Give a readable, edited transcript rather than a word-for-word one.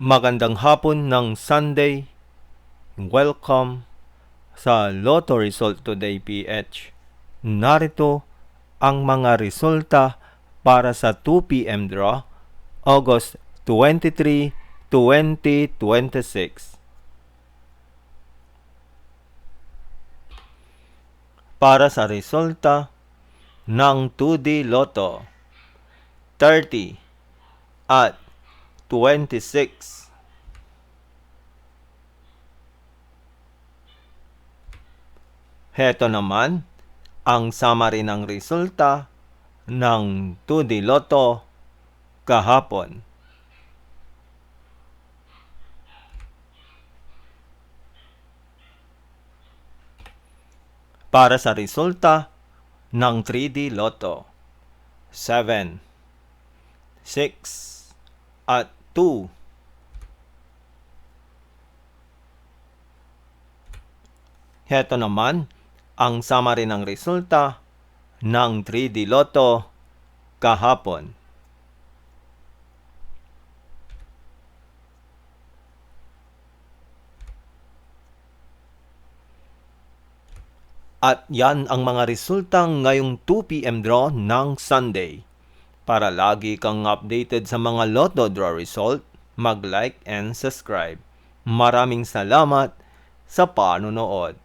Magandang hapon ng Sunday. Welcome sa Lotto Result Today PH. Narito ang mga resulta para sa 2 p.m. draw, August 23, 2026. Para sa resulta ng 2D Lotto, 30 at 26. Heto naman ang summary ng resulta ng 2D Lotto kahapon. Para sa resulta ng 3D Lotto, 7, 6, at 2. Heto naman ang summary ng resulta ng 3D Lotto kahapon. At yan ang mga resulta ngayong 2 p.m. draw ng Sunday. Para lagi kang updated sa mga Lotto draw result, mag-like and subscribe. Maraming salamat sa panonood.